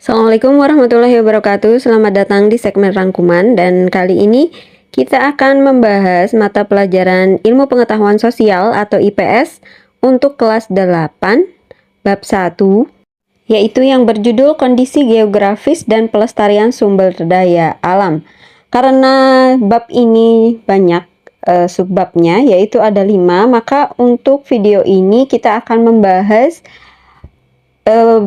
Assalamualaikum warahmatullahi wabarakatuh. Selamat datang di segmen rangkuman dan kali ini kita akan membahas mata pelajaran Ilmu Pengetahuan Sosial atau IPS untuk kelas 8 bab 1 yaitu yang berjudul Kondisi Geografis dan Pelestarian Sumber Daya Alam. Karena bab ini banyak subbabnya yaitu ada 5, maka untuk video ini kita akan membahas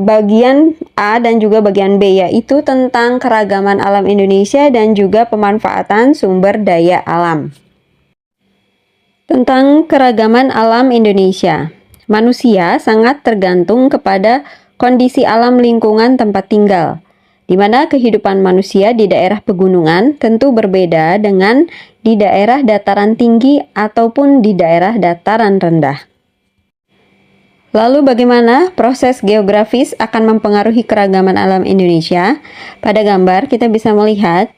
bagian A dan juga bagian B, yaitu tentang keragaman alam Indonesia dan juga pemanfaatan sumber daya alam. Tentang keragaman alam Indonesia, manusia sangat tergantung kepada kondisi alam lingkungan tempat tinggal, di mana kehidupan manusia di daerah pegunungan tentu berbeda dengan di daerah dataran tinggi ataupun di daerah dataran rendah. Lalu bagaimana proses geografis akan mempengaruhi keragaman alam Indonesia? Pada gambar kita bisa melihat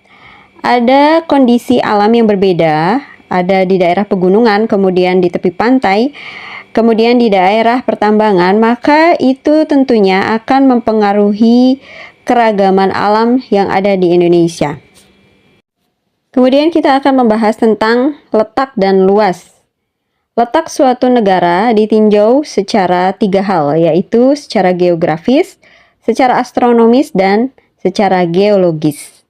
ada kondisi alam yang berbeda, ada di daerah pegunungan, kemudian di tepi pantai, kemudian di daerah pertambangan, maka itu tentunya akan mempengaruhi keragaman alam yang ada di Indonesia. Kemudian kita akan membahas tentang letak dan luas. Letak suatu negara ditinjau secara 3 hal, yaitu secara geografis, secara astronomis, dan secara geologis.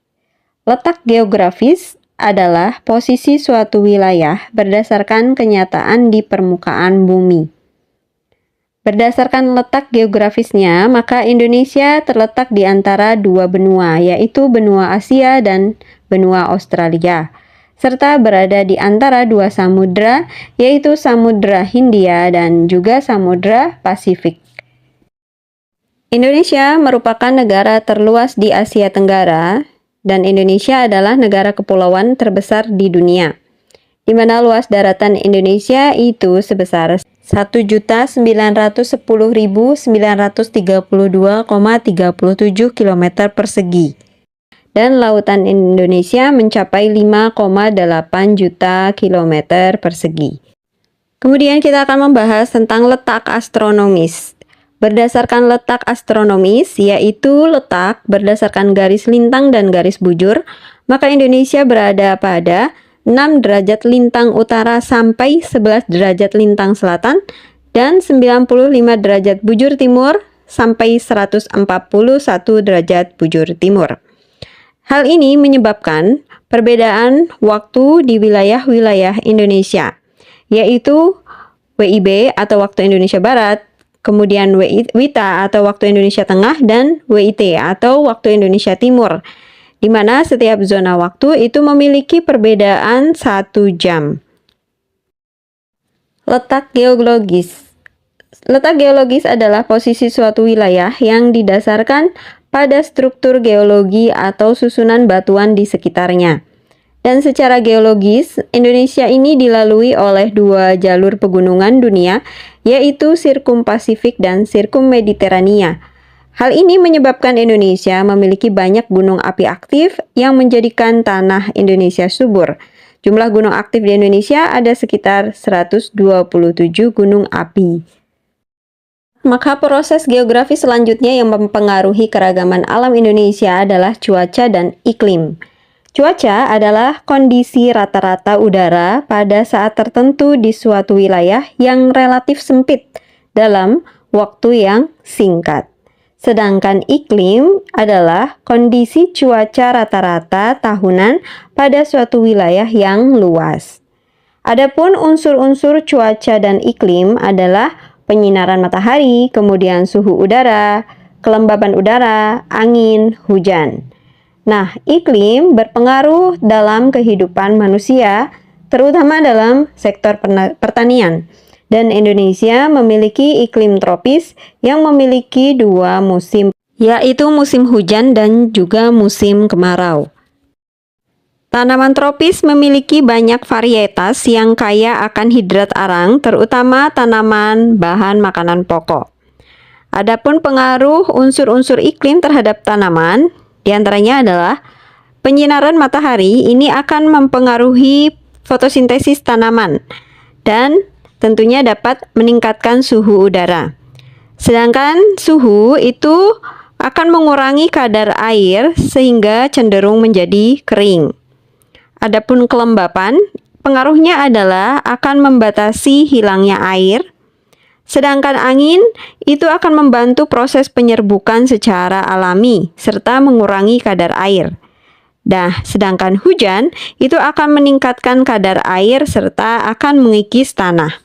Letak geografis adalah posisi suatu wilayah berdasarkan kenyataan di permukaan bumi. Berdasarkan letak geografisnya, maka Indonesia terletak di antara 2 benua, yaitu benua Asia dan benua Australia, serta berada di antara 2 samudra, yaitu Samudra Hindia dan juga Samudra Pasifik. Indonesia merupakan negara terluas di Asia Tenggara, dan Indonesia adalah negara kepulauan terbesar di dunia, di mana luas daratan Indonesia itu sebesar 1.910.932,37 km persegi. Dan lautan Indonesia mencapai 5,8 juta kilometer persegi. Kemudian kita akan membahas tentang letak astronomis. Berdasarkan letak astronomis, yaitu letak berdasarkan garis lintang dan garis bujur, maka Indonesia berada pada 6 derajat lintang utara sampai 11 derajat lintang selatan dan 95 derajat bujur timur sampai 141 derajat bujur timur. Hal ini menyebabkan perbedaan waktu di wilayah-wilayah Indonesia, yaitu WIB atau waktu Indonesia Barat, kemudian WITA atau waktu Indonesia Tengah, dan WIT atau waktu Indonesia Timur, di mana setiap zona waktu itu memiliki perbedaan 1 jam. Letak geologis. Letak geologis adalah posisi suatu wilayah yang didasarkan pada struktur geologi atau susunan batuan di sekitarnya. Dan secara geologis, Indonesia ini dilalui oleh 2 jalur pegunungan dunia, yaitu Sirkum Pasifik dan Sirkum Mediterania. Hal ini menyebabkan Indonesia memiliki banyak gunung api aktif yang menjadikan tanah Indonesia subur. Jumlah gunung aktif di Indonesia ada sekitar 127 gunung api. Maka proses geografis selanjutnya yang mempengaruhi keragaman alam Indonesia adalah cuaca dan iklim. Cuaca adalah kondisi rata-rata udara pada saat tertentu di suatu wilayah yang relatif sempit dalam waktu yang singkat. Sedangkan iklim adalah kondisi cuaca rata-rata tahunan pada suatu wilayah yang luas. Adapun unsur-unsur cuaca dan iklim adalah penyinaran matahari, kemudian suhu udara, kelembaban udara, angin, hujan. Nah, iklim berpengaruh dalam kehidupan manusia, terutama dalam sektor pertanian. Dan Indonesia memiliki iklim tropis yang memiliki 2 musim, yaitu musim hujan dan juga musim kemarau. Tanaman tropis memiliki banyak varietas yang kaya akan hidrat arang, terutama tanaman bahan makanan pokok. Adapun pengaruh unsur-unsur iklim terhadap tanaman, diantaranya adalah penyinaran matahari ini akan mempengaruhi fotosintesis tanaman dan tentunya dapat meningkatkan suhu udara. Sedangkan suhu itu akan mengurangi kadar air sehingga cenderung menjadi kering. Adapun kelembapan, pengaruhnya adalah akan membatasi hilangnya air. Sedangkan angin itu akan membantu proses penyerbukan secara alami serta mengurangi kadar air. Nah, sedangkan hujan itu akan meningkatkan kadar air serta akan mengikis tanah.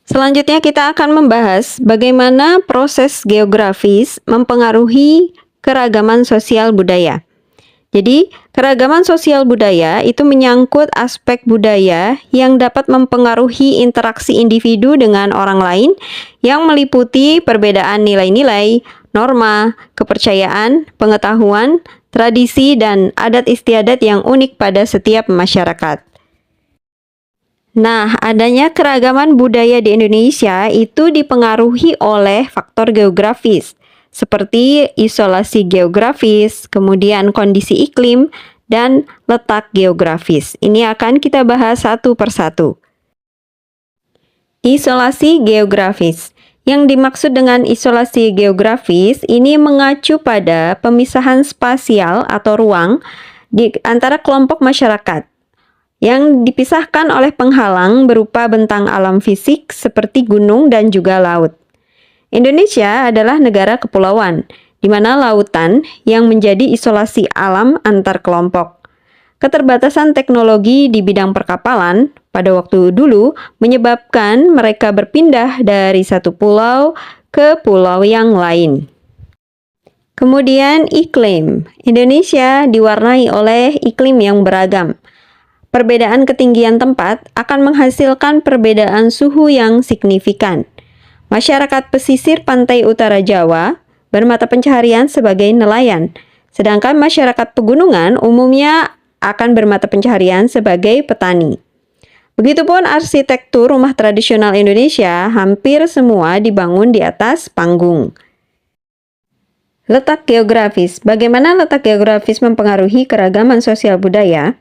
Selanjutnya kita akan membahas bagaimana proses geografis mempengaruhi keragaman sosial budaya. Jadi, keragaman sosial budaya itu menyangkut aspek budaya yang dapat mempengaruhi interaksi individu dengan orang lain yang meliputi perbedaan nilai-nilai, norma, kepercayaan, pengetahuan, tradisi, dan adat istiadat yang unik pada setiap masyarakat. Nah, adanya keragaman budaya di Indonesia itu dipengaruhi oleh faktor geografis, seperti isolasi geografis, kemudian kondisi iklim, dan letak geografis. Ini akan kita bahas satu persatu. Isolasi geografis. Yang dimaksud dengan isolasi geografis ini mengacu pada pemisahan spasial atau ruang di antara kelompok masyarakat yang dipisahkan oleh penghalang berupa bentang alam fisik seperti gunung dan juga laut. Indonesia adalah negara kepulauan, di mana lautan yang menjadi isolasi alam antar kelompok. Keterbatasan teknologi di bidang perkapalan pada waktu dulu menyebabkan mereka berpindah dari satu pulau ke pulau yang lain. Kemudian iklim. Indonesia diwarnai oleh iklim yang beragam. Perbedaan ketinggian tempat akan menghasilkan perbedaan suhu yang signifikan. Masyarakat pesisir pantai utara Jawa bermata pencaharian sebagai nelayan, sedangkan masyarakat pegunungan umumnya akan bermata pencaharian sebagai petani. Begitupun arsitektur rumah tradisional Indonesia hampir semua dibangun di atas panggung. Letak geografis. Bagaimana letak geografis mempengaruhi keragaman sosial budaya?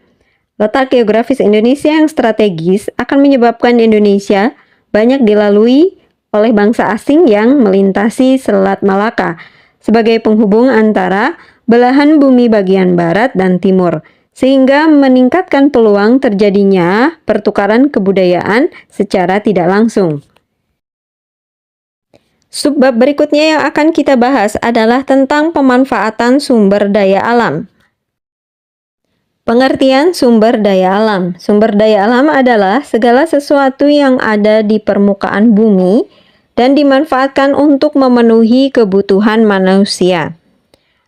Letak geografis Indonesia yang strategis akan menyebabkan Indonesia banyak dilalui oleh bangsa asing yang melintasi Selat Malaka sebagai penghubung antara belahan bumi bagian barat dan timur, sehingga meningkatkan peluang terjadinya pertukaran kebudayaan secara tidak langsung. Subbab berikutnya yang akan kita bahas adalah tentang pemanfaatan sumber daya alam. Pengertian sumber daya alam. Sumber daya alam adalah segala sesuatu yang ada di permukaan bumi dan dimanfaatkan untuk memenuhi kebutuhan manusia.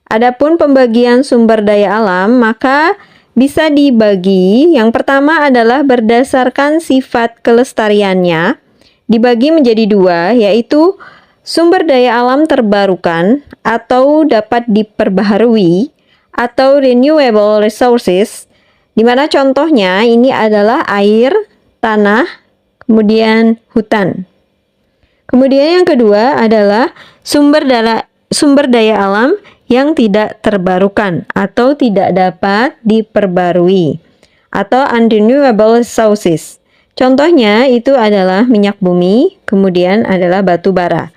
Adapun pembagian sumber daya alam, maka bisa dibagi, yang pertama adalah berdasarkan sifat kelestariannya, dibagi menjadi dua, yaitu sumber daya alam terbarukan atau dapat diperbaharui, atau renewable resources, di mana contohnya ini adalah air, tanah, kemudian hutan. Kemudian yang kedua adalah sumber daya alam yang tidak terbarukan atau tidak dapat diperbarui atau unrenewable resources. Contohnya itu adalah minyak bumi, kemudian adalah batu bara.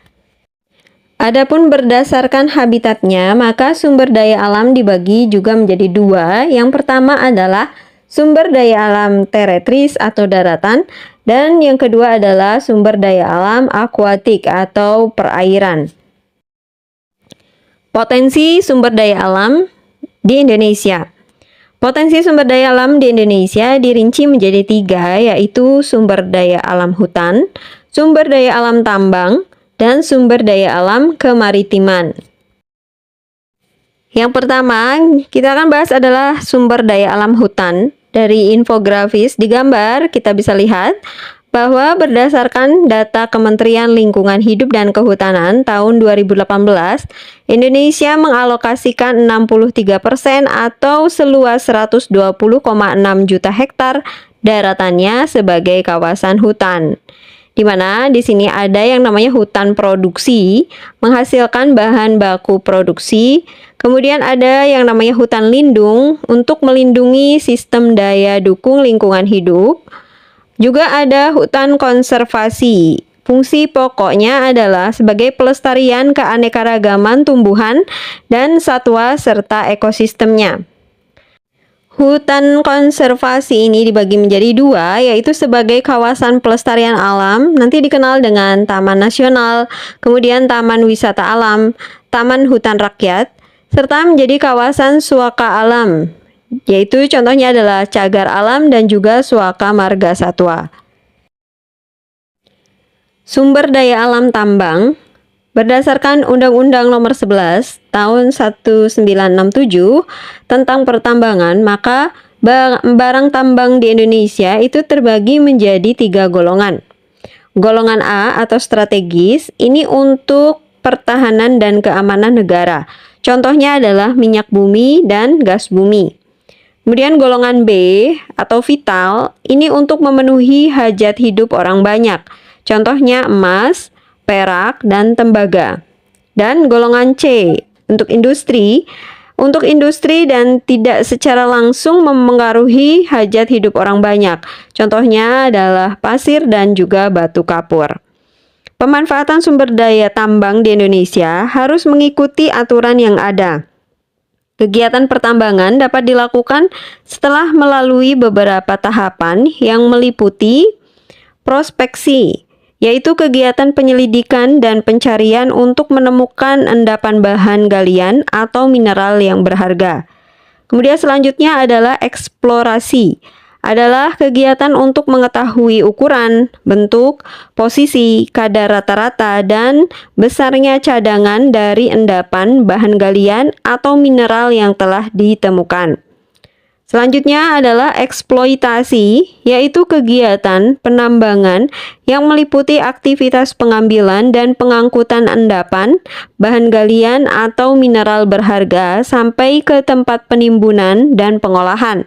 Adapun berdasarkan habitatnya, maka sumber daya alam dibagi juga menjadi dua. Yang pertama adalah sumber daya alam teretris atau daratan, dan yang kedua adalah sumber daya alam akuatik atau perairan. Potensi sumber daya alam di Indonesia. Potensi sumber daya alam di Indonesia dirinci menjadi tiga, yaitu sumber daya alam hutan, sumber daya alam tambang, dan sumber daya alam kemaritiman. Yang pertama, kita akan bahas adalah sumber daya alam hutan. Dari infografis di gambar, kita bisa lihat bahwa berdasarkan data Kementerian Lingkungan Hidup dan Kehutanan tahun 2018, Indonesia mengalokasikan 63% atau seluas 120,6 juta hektar daratannya sebagai kawasan hutan. Di mana di sini ada yang namanya hutan produksi, menghasilkan bahan baku produksi. Kemudian ada yang namanya hutan lindung untuk melindungi sistem daya dukung lingkungan hidup. Juga ada hutan konservasi Fungsi pokoknya adalah sebagai pelestarian keanekaragaman tumbuhan dan satwa serta ekosistemnya. Hutan konservasi ini dibagi menjadi dua, yaitu sebagai kawasan pelestarian alam, nanti dikenal dengan Taman Nasional, kemudian Taman Wisata Alam, Taman Hutan Rakyat, serta menjadi kawasan suaka alam, yaitu contohnya adalah cagar alam dan juga suaka marga satwa. Sumber daya alam tambang. Berdasarkan Undang-Undang Nomor 11 Tahun 1967 tentang pertambangan, maka barang tambang di Indonesia itu terbagi menjadi 3 golongan. Golongan A atau strategis, ini untuk pertahanan dan keamanan negara. Contohnya adalah minyak bumi dan gas bumi. Kemudian golongan B atau vital, ini untuk memenuhi hajat hidup orang banyak. Contohnya emas, perak, dan tembaga. Dan golongan C untuk industri dan tidak secara langsung memengaruhi hajat hidup orang banyak. Contohnya adalah pasir dan juga batu kapur. Pemanfaatan sumber daya tambang di Indonesia harus mengikuti aturan yang ada. Kegiatan pertambangan dapat dilakukan setelah melalui beberapa tahapan yang meliputi prospeksi, yaitu kegiatan penyelidikan dan pencarian untuk menemukan endapan bahan galian atau mineral yang berharga. Kemudian selanjutnya adalah eksplorasi, adalah kegiatan untuk mengetahui ukuran, bentuk, posisi, kadar rata-rata, dan besarnya cadangan dari endapan bahan galian atau mineral yang telah ditemukan. Selanjutnya adalah eksploitasi, yaitu kegiatan penambangan yang meliputi aktivitas pengambilan dan pengangkutan endapan, bahan galian atau mineral berharga sampai ke tempat penimbunan dan pengolahan.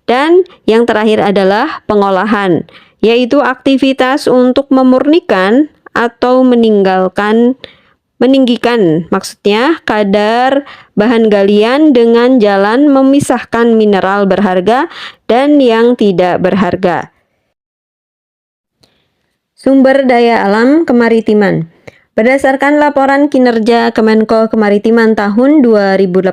Dan yang terakhir adalah pengolahan, yaitu aktivitas untuk memurnikan atau meninggikan maksudnya kadar bahan galian dengan jalan memisahkan mineral berharga dan yang tidak berharga. Sumber daya alam kemaritiman. Berdasarkan laporan kinerja Kemenko Kemaritiman tahun 2018,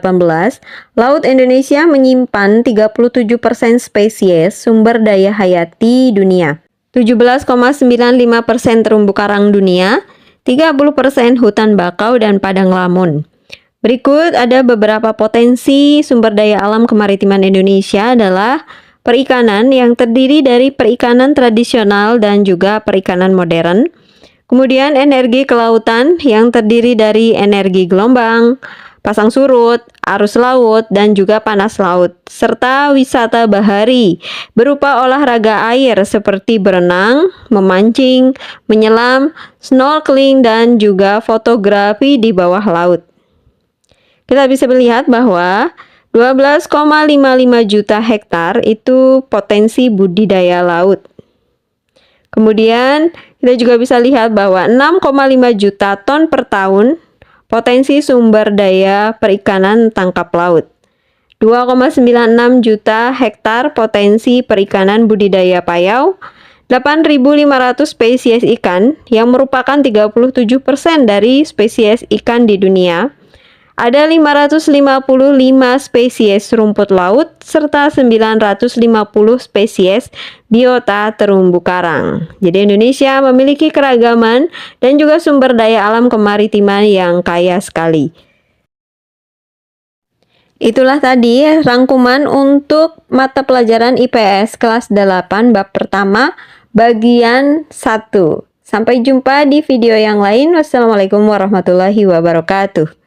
Laut Indonesia menyimpan 37% spesies sumber daya hayati dunia, 17,95% terumbu karang dunia, 30% hutan bakau dan padang lamun. Berikut ada beberapa potensi sumber daya alam kemaritiman Indonesia adalah perikanan yang terdiri dari perikanan tradisional dan juga perikanan modern. Kemudian energi kelautan yang terdiri dari energi gelombang, pasang surut, arus laut, dan juga panas laut, serta wisata bahari berupa olahraga air seperti berenang, memancing, menyelam, snorkeling, dan juga fotografi di bawah laut. Kita bisa melihat bahwa 12,55 juta hektar itu potensi budidaya laut. Kemudian kita juga bisa lihat bahwa 6,5 juta ton per tahun potensi sumber daya perikanan tangkap laut. 2,96 juta hektar potensi perikanan budidaya payau, 8.500 spesies ikan yang merupakan 37% dari spesies ikan di dunia. Ada 555 spesies rumput laut serta 950 spesies biota terumbu karang. Jadi Indonesia memiliki keragaman dan juga sumber daya alam kemaritiman yang kaya sekali. Itulah tadi rangkuman untuk mata pelajaran IPS kelas 8 bab pertama bagian 1. Sampai jumpa di video yang lain. Wassalamualaikum warahmatullahi wabarakatuh.